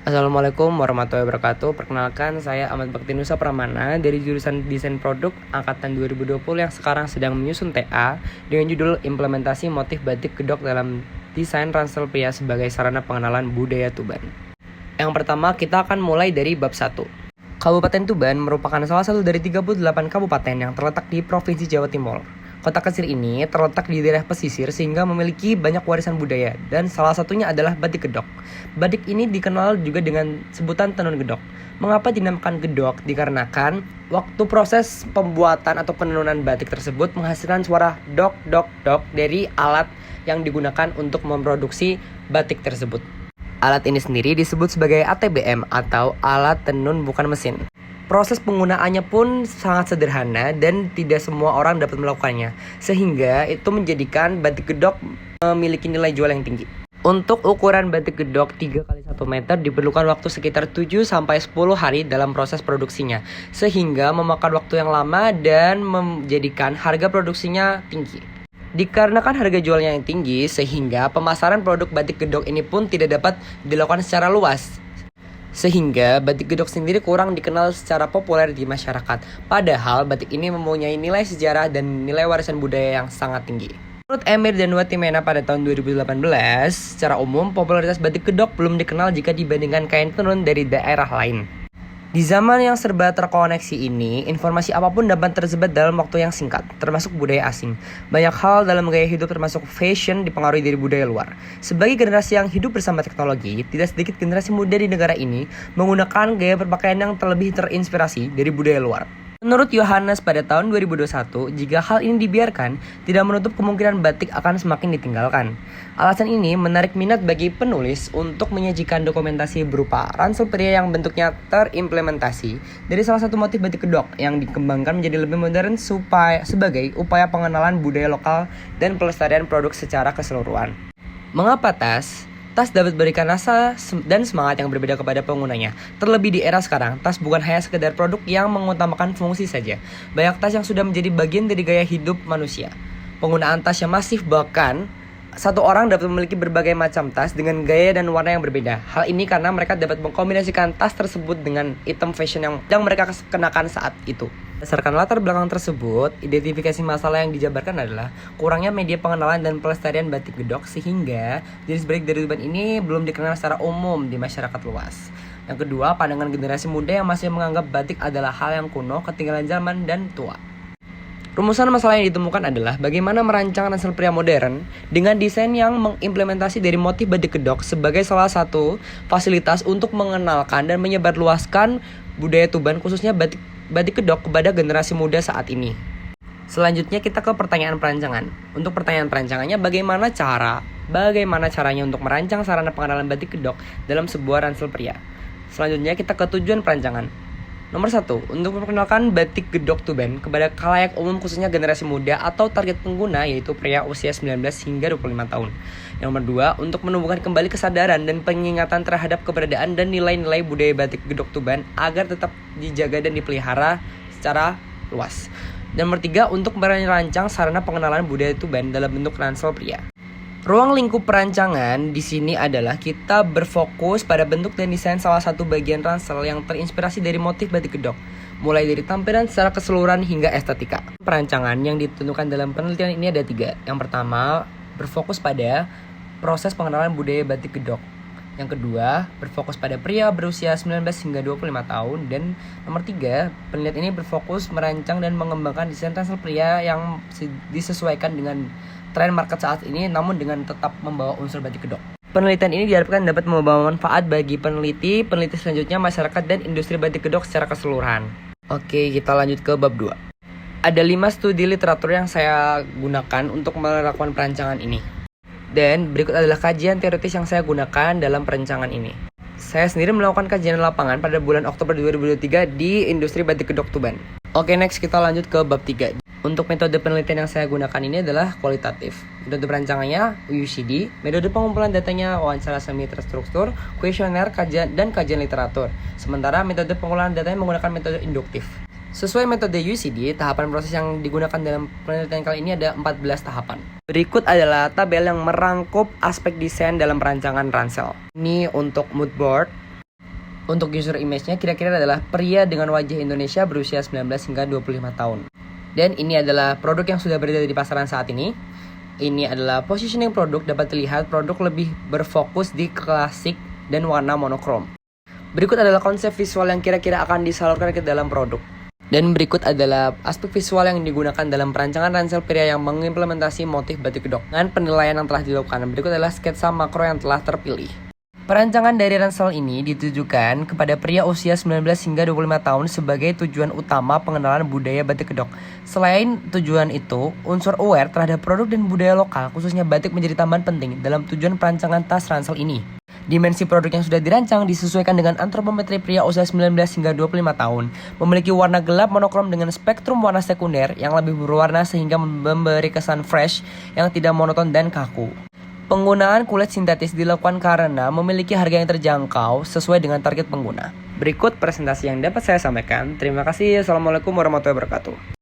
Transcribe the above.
Assalamualaikum warahmatullahi wabarakatuh. Perkenalkan, saya Ahmad Baktinusa Pramana dari jurusan Desain Produk Angkatan 2020 yang sekarang sedang menyusun TA dengan judul Implementasi Motif Batik Gedok dalam Desain Ransel Pria sebagai Sarana Pengenalan Budaya Tuban. Yang pertama, kita akan mulai dari bab 1. Kabupaten Tuban merupakan salah satu dari 38 kabupaten yang terletak di Provinsi Jawa Timur. Kota kecil ini terletak di daerah pesisir sehingga memiliki banyak warisan budaya dan salah satunya adalah batik gedok. Batik ini dikenal juga dengan sebutan tenun gedok. Mengapa dinamakan gedok? Dikarenakan waktu proses pembuatan atau penenunan batik tersebut menghasilkan suara dok dok dok dari alat yang digunakan untuk memproduksi batik tersebut. Alat ini sendiri disebut sebagai ATBM atau alat tenun bukan mesin. Proses penggunaannya pun sangat sederhana dan tidak semua orang dapat melakukannya, sehingga itu menjadikan batik gedok memiliki nilai jual yang tinggi. Untuk ukuran batik gedok 3x1 meter diperlukan waktu sekitar 7-10 hari dalam proses produksinya, sehingga memakan waktu yang lama dan menjadikan harga produksinya tinggi. Dikarenakan harga jualnya yang tinggi, sehingga pemasaran produk batik gedok ini pun tidak dapat dilakukan secara luas. Sehingga batik gedok sendiri kurang dikenal secara populer di masyarakat. Padahal batik ini mempunyai nilai sejarah dan nilai warisan budaya yang sangat tinggi. Menurut Emir dan Watimena pada tahun 2018, secara umum popularitas batik gedok belum dikenal jika dibandingkan kain tenun dari daerah lain. Di zaman yang serba terkoneksi ini, informasi apapun dapat tersebar dalam waktu yang singkat, termasuk budaya asing. Banyak hal dalam gaya hidup termasuk fashion dipengaruhi dari budaya luar. Sebagai generasi yang hidup bersama teknologi, tidak sedikit generasi muda di negara ini menggunakan gaya berpakaian yang terlebih terinspirasi dari budaya luar. Menurut Yohanes pada tahun 2021, jika hal ini dibiarkan, tidak menutup kemungkinan batik akan semakin ditinggalkan. Alasan ini menarik minat bagi penulis untuk menyajikan dokumentasi berupa ransel pria yang bentuknya terimplementasi dari salah satu motif batik gedok yang dikembangkan menjadi lebih modern sebagai upaya pengenalan budaya lokal dan pelestarian produk secara keseluruhan. Mengapa tas? Tas dapat berikan rasa dan semangat yang berbeda kepada penggunanya. Terlebih di era sekarang, tas bukan hanya sekedar produk yang mengutamakan fungsi saja. Banyak tas yang sudah menjadi bagian dari gaya hidup manusia. Penggunaan tas yang masif bahkan satu orang dapat memiliki berbagai macam tas dengan gaya dan warna yang berbeda. Hal ini karena mereka dapat mengkombinasikan tas tersebut dengan item fashion yang mereka kenakan saat itu. Berdasarkan latar belakang tersebut, identifikasi masalah yang dijabarkan adalah kurangnya media pengenalan dan pelestarian batik gedok sehingga jenis batik dari Tuban ini belum dikenal secara umum di masyarakat luas. Yang kedua, pandangan generasi muda yang masih menganggap batik adalah hal yang kuno, ketinggalan zaman, dan tua. Rumusan masalah yang ditemukan adalah bagaimana merancang ransel pria modern dengan desain yang mengimplementasi dari motif batik gedok sebagai salah satu fasilitas untuk mengenalkan dan menyebarluaskan budaya Tuban khususnya batik gedok kepada generasi muda saat ini. Selanjutnya kita ke pertanyaan perancangan. Untuk pertanyaan perancangannya bagaimana caranya untuk merancang sarana pengenalan batik gedok dalam sebuah ransel pria. Selanjutnya kita ke tujuan perancangan. Nomor 1, untuk memperkenalkan batik gedok Tuban kepada khalayak umum khususnya generasi muda atau target pengguna yaitu pria usia 19 hingga 25 tahun. Yang nomor 2, untuk menumbuhkan kembali kesadaran dan pengingatan terhadap keberadaan dan nilai-nilai budaya batik gedok Tuban agar tetap dijaga dan dipelihara secara luas. Dan nomor 3, untuk merancang sarana pengenalan budaya Tuban dalam bentuk ransel pria. Ruang lingkup perancangan di sini adalah kita berfokus pada bentuk dan desain salah satu bagian ransel yang terinspirasi dari motif batik gedok, mulai dari tampilan secara keseluruhan hingga estetika. Perancangan yang ditentukan dalam penelitian ini ada 3. Yang pertama, berfokus pada proses pengenalan budaya batik gedok. Yang kedua, berfokus pada pria berusia 19 hingga 25 tahun. Dan nomor 3, penelitian ini berfokus merancang dan mengembangkan desain ransel pria yang disesuaikan dengan tren market saat ini namun dengan tetap membawa unsur batik gedok. Penelitian ini diharapkan dapat membawa manfaat bagi peneliti selanjutnya, masyarakat dan industri batik gedok secara keseluruhan. Oke, kita lanjut ke bab 2. Ada 5 studi literatur yang saya gunakan untuk melakukan perancangan ini. Dan berikut adalah kajian teoritis yang saya gunakan dalam perancangan ini. Saya sendiri melakukan kajian lapangan pada bulan Oktober 2023 di industri batik gedok Tuban. Oke, next kita lanjut ke bab 3. Untuk metode penelitian yang saya gunakan ini adalah kualitatif. Metode perancangannya UCD, metode pengumpulan datanya wawancara semi terstruktur, kuesioner, kajian literatur. Sementara metode pengumpulan datanya menggunakan metode induktif. Sesuai metode UCD, tahapan proses yang digunakan dalam penelitian kali ini ada 14 tahapan. Berikut adalah tabel yang merangkup aspek desain dalam perancangan ransel. Ini untuk mood board, Untuk user image-nya kira-kira adalah pria dengan wajah Indonesia berusia 19 hingga 25 tahun. Dan ini adalah produk yang sudah berada di pasaran saat ini. Ini adalah positioning produk, dapat dilihat produk lebih berfokus di klasik dan warna monokrom. Berikut adalah konsep visual yang kira-kira akan disalurkan ke dalam produk. Dan berikut adalah aspek visual yang digunakan dalam perancangan ransel pria yang mengimplementasi motif batik kedok. Dengan penilaian yang telah dilakukan, berikut adalah sketsa makro yang telah terpilih. Perancangan dari ransel ini ditujukan kepada pria usia 19 hingga 25 tahun sebagai tujuan utama pengenalan budaya batik kedok. Selain tujuan itu, unsur aware terhadap produk dan budaya lokal, khususnya batik, menjadi tambahan penting dalam tujuan perancangan tas ransel ini. Dimensi produk yang sudah dirancang disesuaikan dengan antropometri pria usia 19 hingga 25 tahun, memiliki warna gelap monokrom dengan spektrum warna sekunder yang lebih berwarna sehingga memberi kesan fresh yang tidak monoton dan kaku. Penggunaan kulit sintetis dilakukan karena memiliki harga yang terjangkau sesuai dengan target pengguna. Berikut presentasi yang dapat saya sampaikan. Terima kasih. Assalamualaikum warahmatullahi wabarakatuh.